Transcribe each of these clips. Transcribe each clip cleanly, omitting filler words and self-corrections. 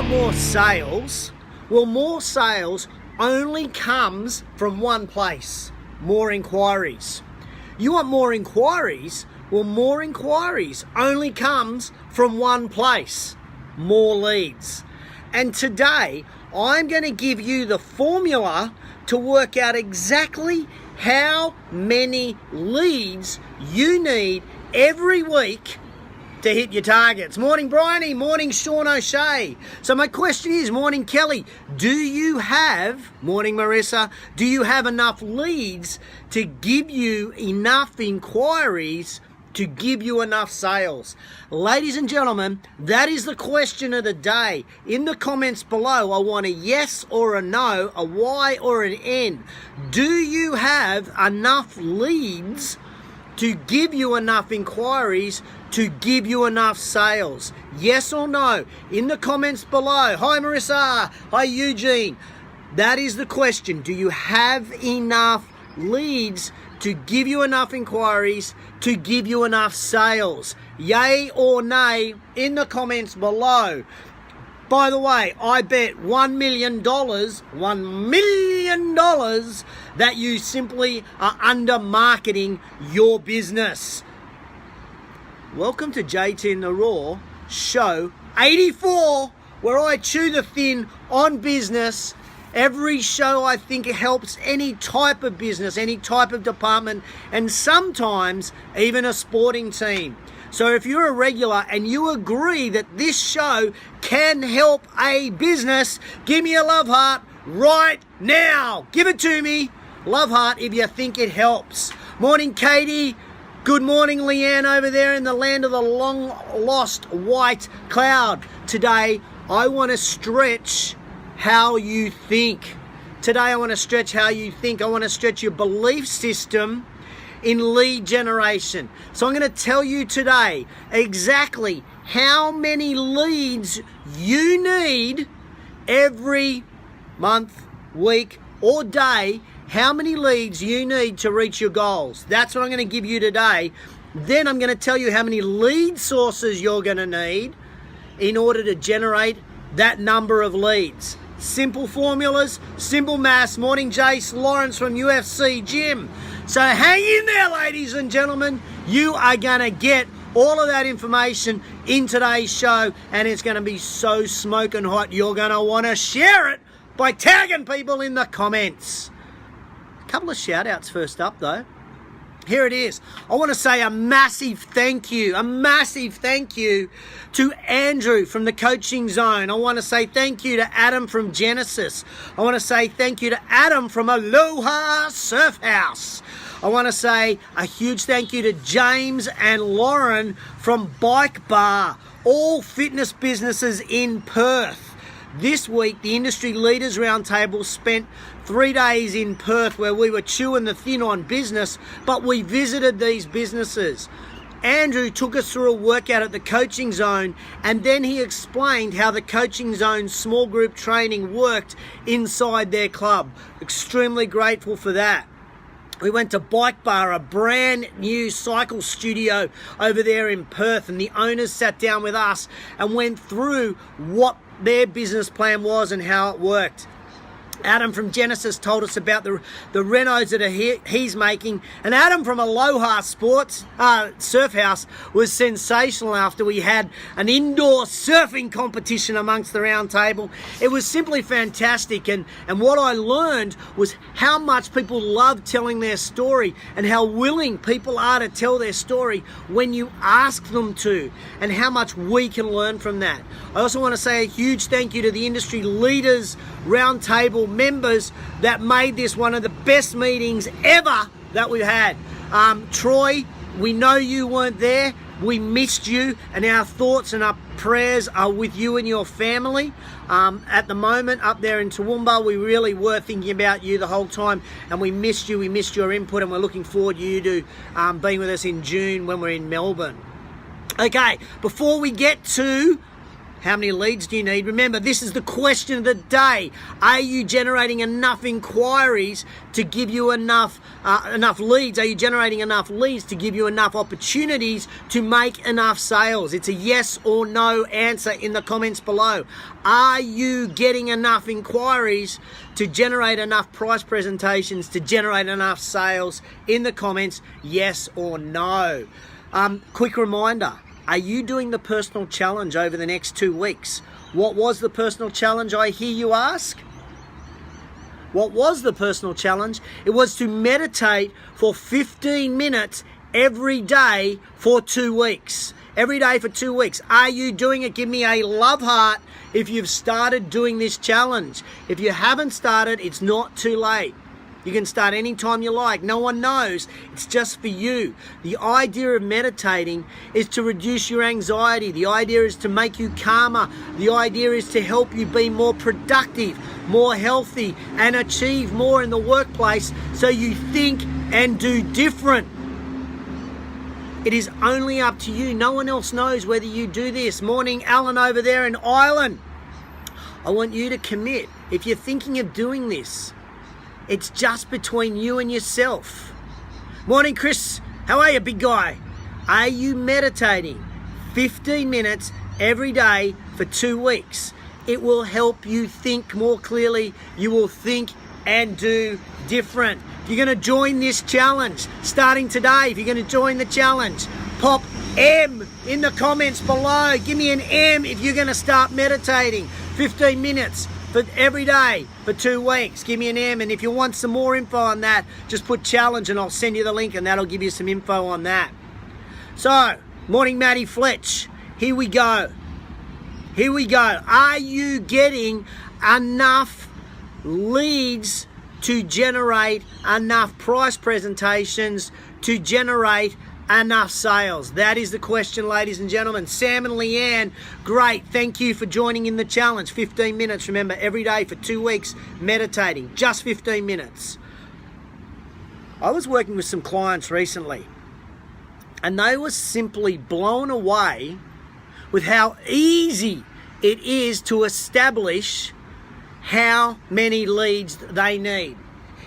more sales? Well, more sales only comes from one place: more inquiries. You want more inquiries? Well, more inquiries only comes from one place: more leads. And today, I'm going to give you the formula to work out exactly how many leads you need every week to hit your targets. Morning, Bryony. Morning, Sean O'Shea. So my question is, morning, Kelly, morning, Marissa, do you have enough leads to give you enough inquiries to give you enough sales? Ladies and gentlemen, that is the question of the day. In the comments below, I want a yes or a no, a Y or an N. Do you have enough leads to give you enough inquiries to give you enough sales? Yes or no? In the comments below. Hi, Marissa. Hi, Eugene. That is the question. Do you have enough leads to give you enough inquiries to give you enough sales? Yay or nay in the comments below. By the way, I bet $1 million that you simply are under marketing your business. Welcome to JT in the Raw, show 84, where I chew the thin on business. Every show I think it helps any type of business, any type of department, and sometimes even a sporting team. So if you're a regular and you agree that this show can help a business, give me a love heart right now. Give it to me. Love heart if you think it helps. Morning, Katie. Good morning, Leanne, over there in the land of the long lost white cloud. Today, I want to stretch how you think. Today, I want to stretch how you think. I want to stretch your belief system in lead generation. So I'm going to tell you today exactly how many leads you need every month, week, or day. How many leads you need to reach your goals. That's what I'm going to give you today. Then I'm going to tell you how many lead sources you're going to need in order to generate that number of leads. Simple formulas, simple maths. Morning, Jace Lawrence from UFC Gym. So hang in there, ladies and gentlemen. You are going to get all of that information in today's show, and it's going to be so smoking hot, you're going to want to share it by tagging people in the comments. A couple of shout outs first up though. Here it is. I want to say a massive thank you to Andrew from the Coaching Zone. I want to say thank you to Adam from Genesis. I want to say thank you to Adam from Aloha Surf House. I want to say a huge thank you to James and Lauren from Bike Bar, all fitness businesses in Perth. This week, the Industry Leaders Roundtable spent 3 days in Perth where we were chewing the thin on business, but we visited these businesses. Andrew took us through a workout at the Coaching Zone, and then he explained how the Coaching Zone small group training worked inside their club. Extremely grateful for that. We went to Bike Bar, a brand new cycle studio over there in Perth, and the owners sat down with us and went through what their business plan was and how it worked. Adam from Genesis told us about the renos that he's making, and Adam from Aloha Sports Surf House was sensational after we had an indoor surfing competition amongst the round table. It was simply fantastic, and what I learned was how much people love telling their story and how willing people are to tell their story when you ask them to, and how much we can learn from that. I also want to say a huge thank you to the Industry Leaders Roundtable members that made this one of the best meetings ever that we've had. Troy, we know you weren't there. We missed you, and our thoughts and our prayers are with you and your family. At the moment, up there in Toowoomba, we really were thinking about you the whole time, and we missed you. We missed your input, and we're looking forward to you to being with us in June when we're in Melbourne. Okay, before we get to How many leads do you need? Remember, this is the question of the day. Are you generating enough inquiries to give you enough leads? Are you generating enough leads to give you enough opportunities to make enough sales? It's a yes or no answer in the comments below. Are you getting enough inquiries to generate enough price presentations to generate enough sales? In the comments, yes or no. Quick reminder. Are you doing the personal challenge over the next 2 weeks? What was the personal challenge, I hear you ask? What was the personal challenge? It was to meditate for 15 minutes every day for 2 weeks. Every day for 2 weeks. Are you doing it? Give me a love heart if you've started doing this challenge. If you haven't started, it's not too late. You can start anytime you like. No one knows. It's just for you. The idea of meditating is to reduce your anxiety. The idea is to make you calmer. The idea is to help you be more productive, more healthy, and achieve more in the workplace so you think and do different. It is only up to you. No one else knows whether you do this. Morning, Alan over there in Ireland. I want you to commit. If you're thinking of doing this, it's just between you and yourself. Morning, Chris. How are you, big guy? Are you meditating 15 minutes every day for 2 weeks? It will help you think more clearly. You will think and do different. If you're going to join this challenge, starting today, if you're going to join the challenge, pop M in the comments below. Give me an M if you're going to start meditating 15 minutes for every day for 2 weeks. Give me an M, and if you want some more info on that, just put challenge and I'll send you the link and that'll give you some info on that. So, morning Matty Fletch. Here we go. Here we go. Are you getting enough leads to generate enough price presentations to generate enough sales? That is the question, ladies and gentlemen. Sam and Leanne, great. Thank you for joining in the challenge. 15 minutes, remember, every day for 2 weeks, meditating. Just 15 minutes. I was working with some clients recently, and they were simply blown away with how easy it is to establish how many leads they need.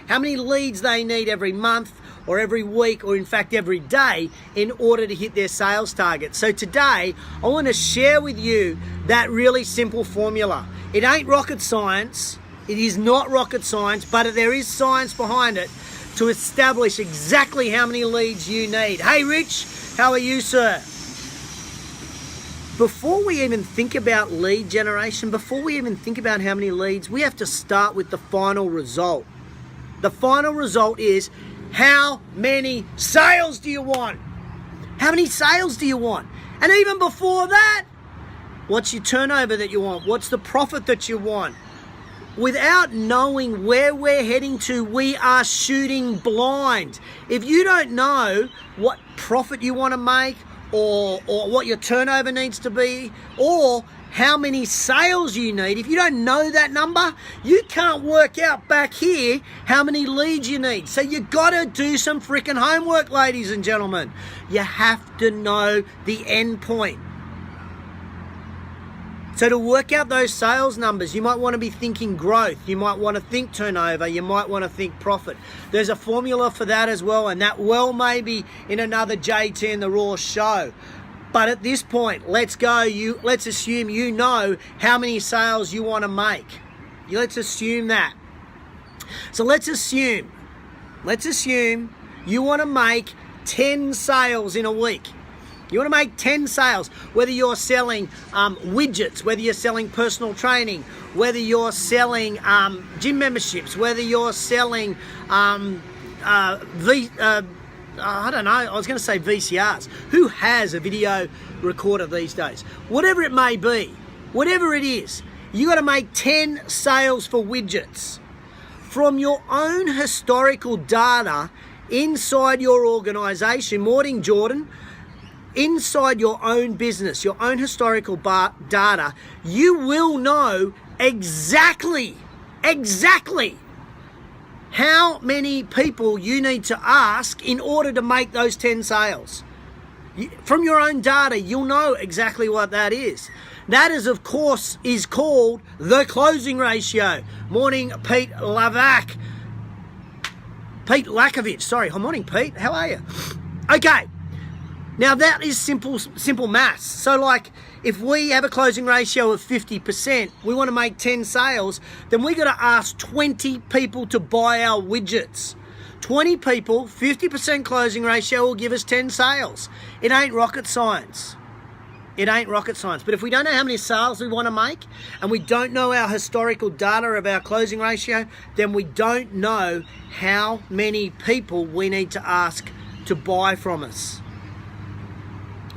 How many leads they need every month, or every week, or in fact every day, in order to hit their sales target. So today, I want to share with you that really simple formula. It ain't rocket science. It is not rocket science, but there is science behind it to establish exactly how many leads you need. Hey Rich, how are you, sir? Before we even think about lead generation, before we even think about how many leads, we have to start with the final result. The final result is, how many sales do you want? How many sales do you want? And even before that, what's your turnover that you want? What's the profit that you want? Without knowing where we're heading to, we are shooting blind. If you don't know what profit you want to make, or what your turnover needs to be, or how many sales you need, if you don't know that number, you can't work out back here how many leads you need. So you gotta do some freaking homework, ladies and gentlemen. You have to know the end point. So to work out those sales numbers, you might want to be thinking growth, you might want to think turnover, you might want to think profit. There's a formula for that as well, and that well may be in another JT and the Raw show. But at this point, let's go. Let's assume you know how many sales you want to make. Let's assume that. So let's assume you want to make 10 sales in a week. You want to make 10 sales, whether you're selling widgets, whether you're selling personal training, whether you're selling gym memberships, whether you're selling I don't know, I was going to say VCRs. Who has a video recorder these days? Whatever it may be, whatever it is, you got to make 10 sales for widgets. From your own historical data inside your organization, morning Jordan, inside your own business, your own historical data, you will know exactly how many people you need to ask in order to make those 10 sales. From your own data, you'll know exactly what that is. That is, of course, is called the closing ratio. Morning, Pete Lavac. Pete Lakovich, sorry. Morning, Pete. How are you? Okay. Now that is simple maths. So like, if we have a closing ratio of 50%, we want to make 10 sales, then we got to ask 20 people to buy our widgets. 20 people, 50% closing ratio will give us 10 sales. It ain't rocket science. It ain't rocket science. But if we don't know how many sales we want to make, and we don't know our historical data of our closing ratio, then we don't know how many people we need to ask to buy from us.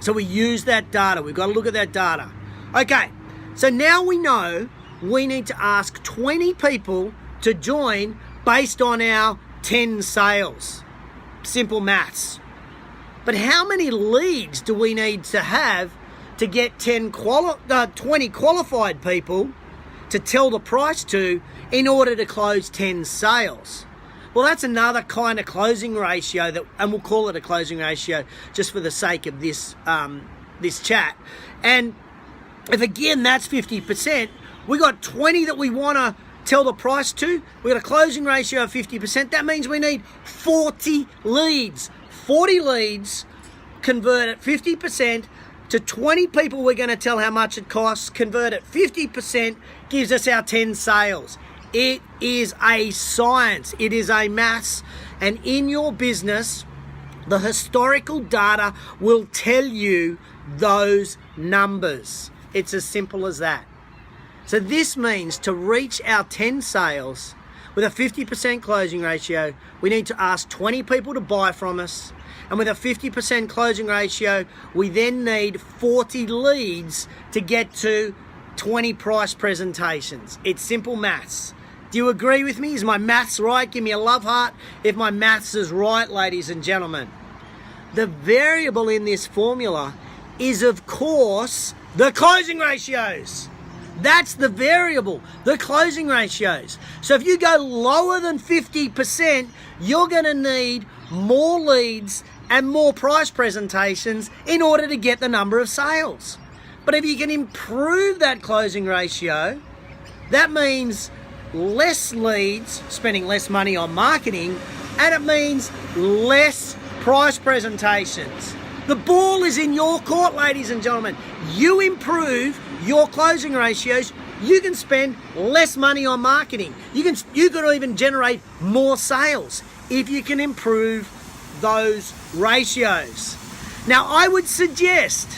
So we use that data. We've got to look at that data. Okay, so now we know we need to ask 20 people to join based on our 10 sales. Simple maths. But how many leads do we need to have to get 20 qualified people to tell the price to in order to close 10 sales? Well, that's another kind of closing ratio, and we'll call it a closing ratio just for the sake of this chat. And if again that's 50%, we got 20 that we want to tell the price to. We got a closing ratio of 50%. That means we need 40 leads. 40 leads convert at 50% to 20 people we're going to tell how much it costs. Convert at 50% gives us our 10 sales. It is a science. It is a maths. And in your business, the historical data will tell you those numbers. It's as simple as that. So this means to reach our 10 sales with a 50% closing ratio, we need to ask 20 people to buy from us. And with a 50% closing ratio, we then need 40 leads to get to 20 price presentations. It's simple maths. Do you agree with me? Is my maths right? Give me a love heart if my maths is right, ladies and gentlemen. The variable in this formula is, of course, the closing ratios. That's the variable, the closing ratios. So if you go lower than 50%, you're going to need more leads and more price presentations in order to get the number of sales. But if you can improve that closing ratio, that means less leads, spending less money on marketing, and it means less price presentations. The ball is in your court, ladies and gentlemen. You improve your closing ratios, you can spend less money on marketing. You can even generate more sales if you can improve those ratios. Now, I would suggest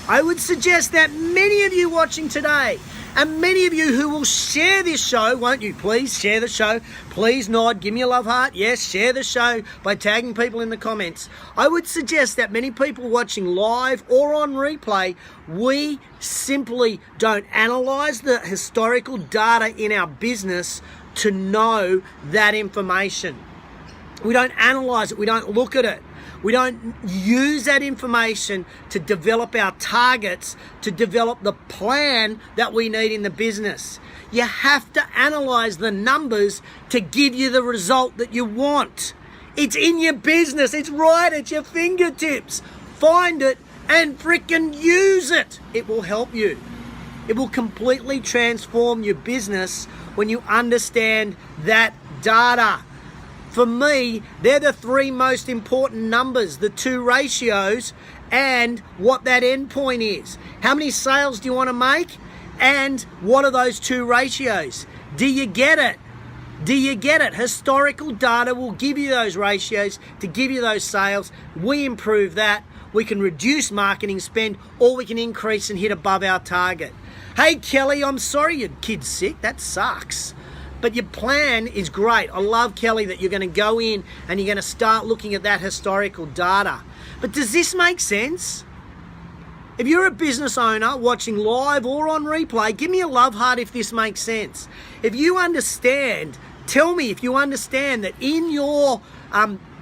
that many of you watching today, and many of you who will share this show, won't you please share the show? Please nod, give me a love heart. Yes, share the show by tagging people in the comments. I would suggest that many people watching live or on replay, we simply don't analyze the historical data in our business to know that information. We don't analyze it. We don't look at it. We don't use that information to develop our targets, to develop the plan that we need in the business. You have to analyze the numbers to give you the result that you want. It's in your business. It's right at your fingertips. Find it and frickin' use it. It will help you. It will completely transform your business when you understand that data. For me, they're the three most important numbers, the two ratios and what that endpoint is. How many sales do you want to make? And what are those two ratios? Do you get it? Do you get it? Historical data will give you those ratios to give you those sales. We improve that. We can reduce marketing spend, or we can increase and hit above our target. Hey, Kelly, I'm sorry your kid's sick. That sucks. But your plan is great. I love, Kelly, that you're going to go in and you're going to start looking at that historical data. But does this make sense? If you're a business owner watching live or on replay, give me a love heart if this makes sense. If you understand, tell me if you understand that in your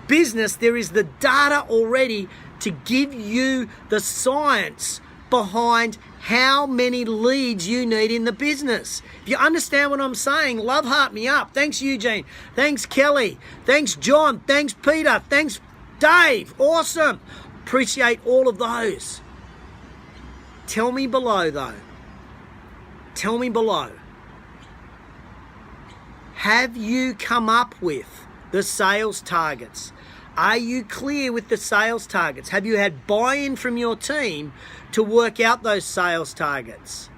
business there is the data already to give you the science behind how many leads you need in the business. If you understand what I'm saying, love heart me up. Thanks, Eugene. Thanks, Kelly. Thanks, John. Thanks, Peter. Thanks, Dave. Awesome. Appreciate all of those. Tell me below, though, tell me below. Have you come up with the sales targets? Are you clear with the sales targets? Have you had buy-in from your team to work out those sales targets?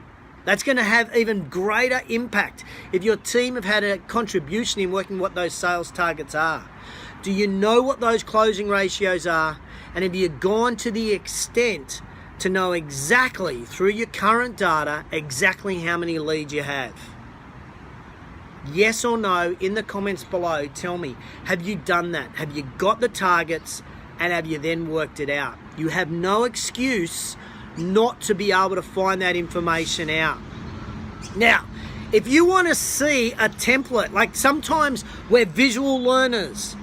That's going to have even greater impact if your team have had a contribution in working what those sales targets are. Do you know what those closing ratios are? And have you gone to the extent to know exactly, through your current data, exactly how many leads you have? Yes or no, in the comments below, tell me, have you done that? Have you got the targets and have you then worked it out? You have no excuse not to be able to find that information out. Now, if you want to see a template, like sometimes we're visual learners,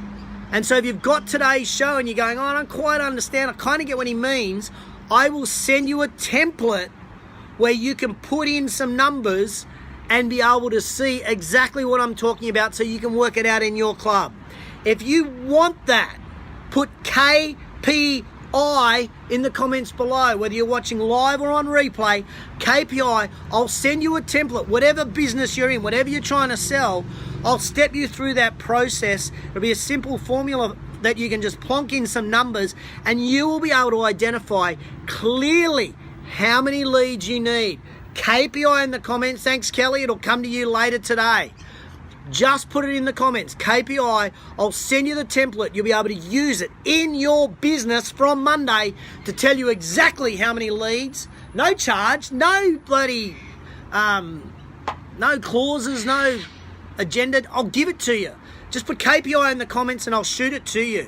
and so if you've got today's show and you're going, oh, I don't quite understand, I kind of get what he means, I will send you a template where you can put in some numbers and be able to see exactly what I'm talking about so you can work it out in your club. If you want that, put KPI in the comments below, whether you're watching live or on replay, KPI. I'll send you a template, whatever business you're in, whatever you're trying to sell, I'll step you through that process. It'll be a simple formula that you can just plonk in some numbers and you will be able to identify clearly how many leads you need. KPI in the comments. Thanks, Kelly. It'll come to you later today. Just put it in the comments. KPI. I'll send you the template. You'll be able to use it in your business from Monday to tell you exactly how many leads. No charge. No bloody, no clauses, no agenda. I'll give it to you. Just put KPI in the comments and I'll shoot it to you.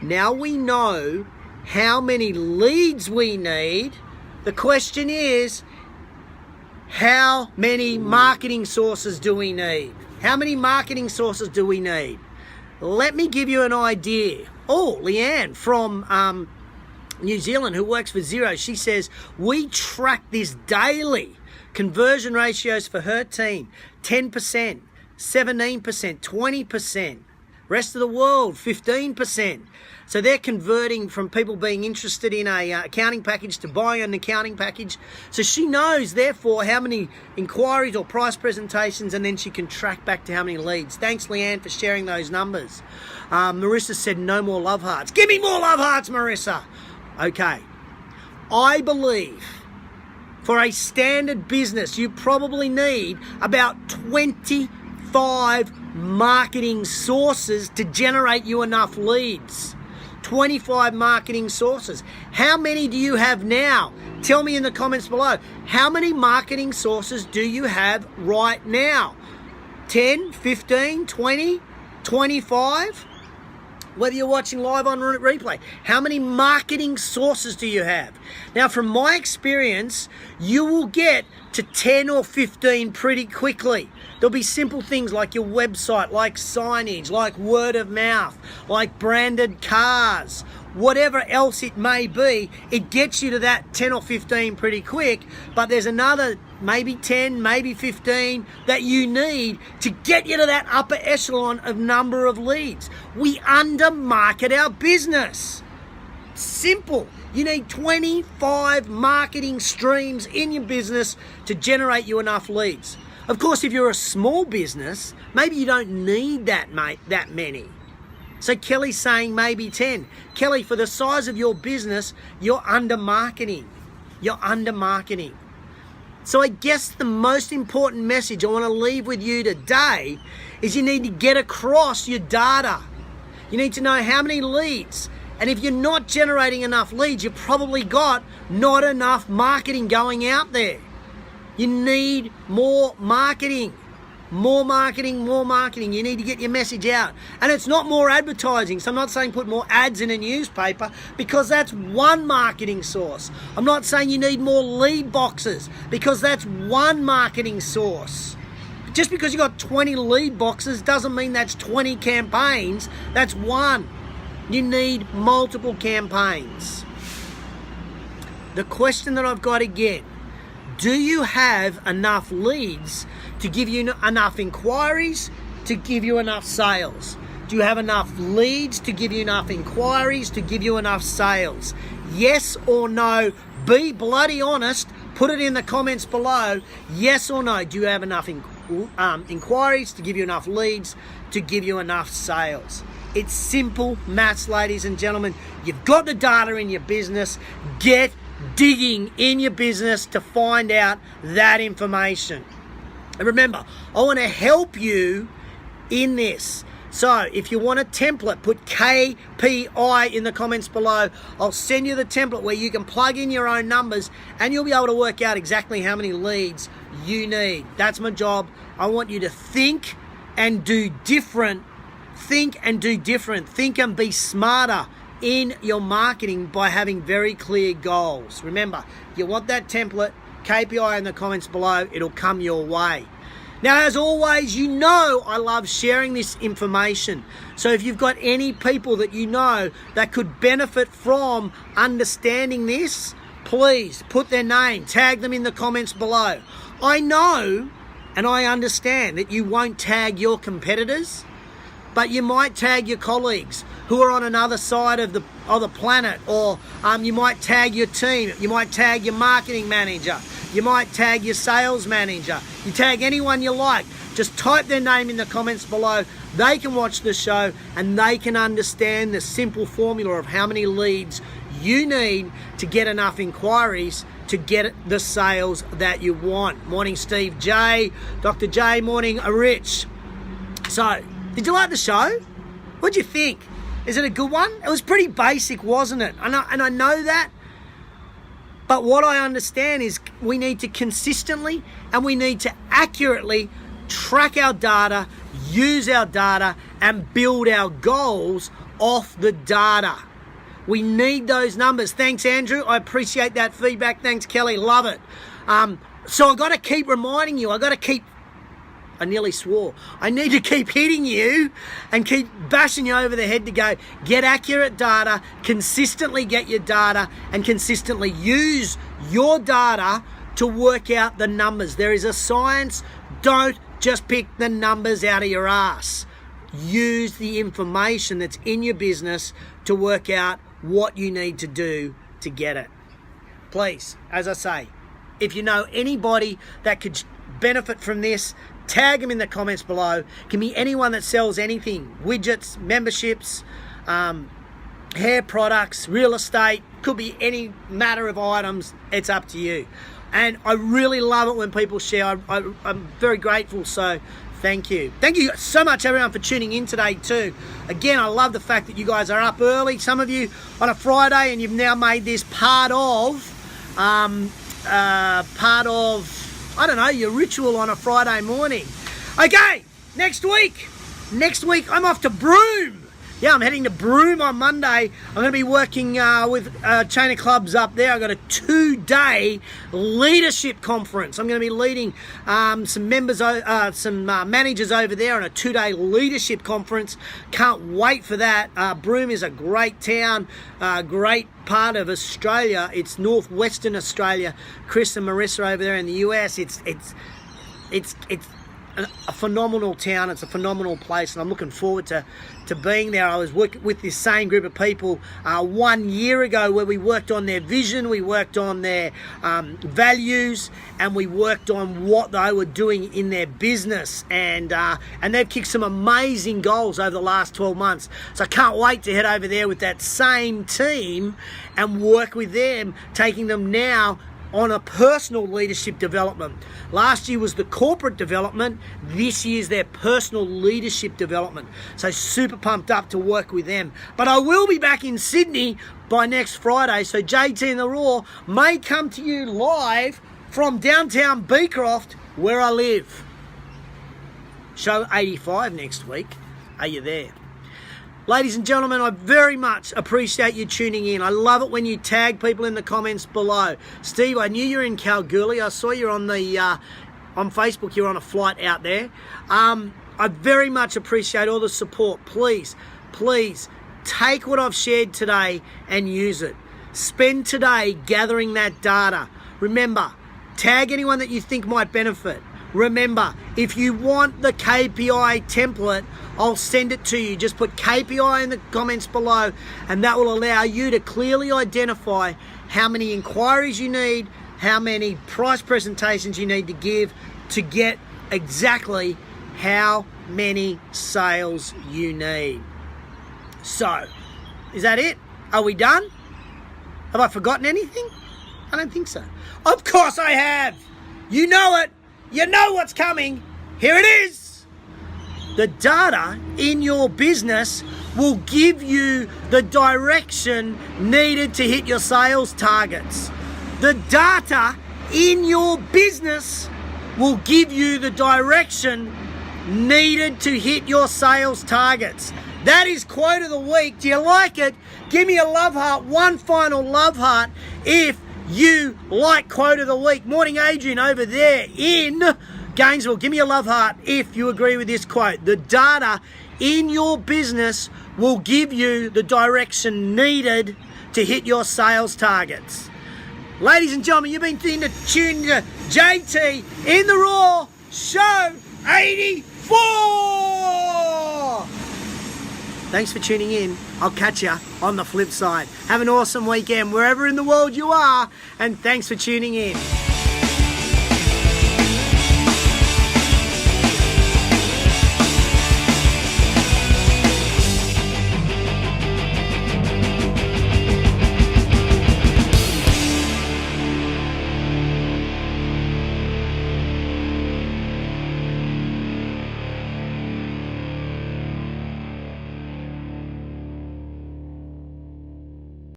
Now we know how many leads we need. The question is, how many marketing sources do we need? How many marketing sources do we need? Let me give you an idea. Oh, Leanne from New Zealand, who works for Xero, she says, we track this daily. Conversion ratios for her team, 10%, 17%, 20%. Rest of the world, 15%. So they're converting from people being interested in a accounting package to buying an accounting package. So she knows, therefore, how many inquiries or price presentations, and then she can track back to how many leads. Thanks, Leanne, for sharing those numbers. Marissa said no more love hearts. Give me more love hearts, Marissa. Okay. I believe for a standard business, you probably need about 25 marketing sources to generate you enough leads. 25 marketing sources. How many do you have now? Tell me in the comments below. How many marketing sources do you have right now? 10, 15, 20, 25? Whether you're watching live on replay, how many marketing sources do you have? Now, from my experience, you will get to 10 or 15 pretty quickly. There'll be simple things like your website, like signage, like word of mouth, like branded cars, whatever else it may be. It gets you to that 10 or 15 pretty quick, but there's another maybe 10, maybe 15 that you need to get you to that upper echelon of number of leads. We undermarket our business. Simple. You need 25 marketing streams in your business to generate you enough leads. Of course, if you're a small business, maybe you don't need that many. So Kelly's saying maybe 10. Kelly, for the size of your business, you're undermarketing. You're undermarketing. So I guess the most important message I want to leave with you today is you need to get across your data. You need to know how many leads. And if you're not generating enough leads, you've probably got not enough marketing going out there. You need more marketing. More marketing, more marketing. You need to get your message out. And it's not more advertising. So I'm not saying put more ads in a newspaper because that's one marketing source. I'm not saying you need more lead boxes because that's one marketing source. Just because you got 20 lead boxes doesn't mean that's 20 campaigns. That's one. You need multiple campaigns. The question that I've got again, do you have enough leads to give you enough inquiries to give you enough sales? Do you have enough leads to give you enough inquiries to give you enough sales? Yes or no? Be bloody honest. Put it in the comments below, yes or no. Do you have enough inquiries to give you enough leads, to give you enough sales? It's simple maths, ladies and gentlemen. You've got the data in your business. Get digging in your business to find out that information. And remember, I want to help you in this. So if you want a template, put KPI in the comments below. I'll send you the template where you can plug in your own numbers and you'll be able to work out exactly how many leads you need. That's my job. I want you to think and do different. Think and do different. Think and be smarter in your marketing by having very clear goals. Remember, you want that template, KPI in the comments below. It'll come your way. Now, as always, you know I love sharing this information. So if you've got any people that you know that could benefit from understanding this, please put their name, tag them in the comments below. I know and I understand that you won't tag your competitors, but you might tag your colleagues who are on another side of the planet, or you might tag your team, you might tag your marketing manager, you might tag your sales manager, you tag anyone you like. Just type their name in the comments below. They can watch the show and they can understand the simple formula of how many leads you need to get enough inquiries to get the sales that you want. Morning, Steve J, Dr. J, morning, Rich. So, did you like the show? What'd you think? Is it a good one? It was pretty basic, wasn't it? And I know that. But what I understand is we need to consistently and we need to accurately track our data, use our data, and build our goals off the data. We need those numbers. Thanks, Andrew. I appreciate that feedback. Thanks, Kelly. Love it. So I've got to keep reminding you. I nearly swore. I need to keep hitting you and keep bashing you over the head to go, get accurate data, consistently get your data, and consistently use your data to work out the numbers. There is a science. Don't just pick the numbers out of your ass. Use the information that's in your business to work out what you need to do to get it. Please, as I say, if you know anybody that could benefit from this, tag them in the comments below. It can be anyone that sells anything, widgets, memberships, hair products, real estate, could be any matter of items. It's up to you. And I really love it when people share. I'm very grateful, so thank you. Thank you so much, everyone, for tuning in today too. Again, I love the fact that you guys are up early. Some of you on a Friday, and you've now made this part of I don't know, your ritual on a Friday morning. Okay, next week I'm off to Broome. Yeah, I'm heading to Broome on Monday. I'm going to be working with a chain of clubs up there. I've got a 2-day leadership conference. I'm going to be leading some managers over there on a 2-day leadership conference. Can't wait for that. Broome is a great town, great part of Australia. It's northwestern Australia. Chris and Marissa over there in the US. It's a phenomenal town. It's a phenomenal place, and I'm looking forward to being there. I was working with this same group of people 1 year ago, where we worked on their vision, we worked on their values, and we worked on what they were doing in their business, and they've kicked some amazing goals over the last 12 months. So I can't wait to head over there with that same team and work with them, taking them now on a personal leadership development. Last year was the corporate development. This year's their personal leadership development. So super pumped up to work with them. But I will be back in Sydney by next Friday. So JT and the Raw may come to you live from downtown Beecroft, where I live. Show 85 next week. Are you there? Ladies and gentlemen, I very much appreciate you tuning in. I love it when you tag people in the comments below. Steve, I knew you were in Kalgoorlie. I saw you on Facebook. You're on a flight out there. I very much appreciate all the support. Please take what I've shared today and use it. Spend today gathering that data. Remember, tag anyone that you think might benefit. Remember, if you want the KPI template, I'll send it to you. Just put KPI in the comments below, and that will allow you to clearly identify how many inquiries you need, how many price presentations you need to give to get exactly how many sales you need. So, is that it? Are we done? Have I forgotten anything? I don't think so. Of course I have! You know it! You know what's coming! Here it is! The data in your business will give you the direction needed to hit your sales targets. The data in your business will give you the direction needed to hit your sales targets. That is quote of the week. Do you like it? Give me a love heart, one final love heart if you like quote of the week. Morning Adrian over there in Gainesville. Give me a love heart if you agree with this quote. The data in your business will give you the direction needed to hit your sales targets. Ladies and gentlemen, you've been tuned to JT in the Raw Show 84. Thanks for tuning in. I'll catch you on the flip side. Have an awesome weekend wherever in the world you are, and thanks for tuning in.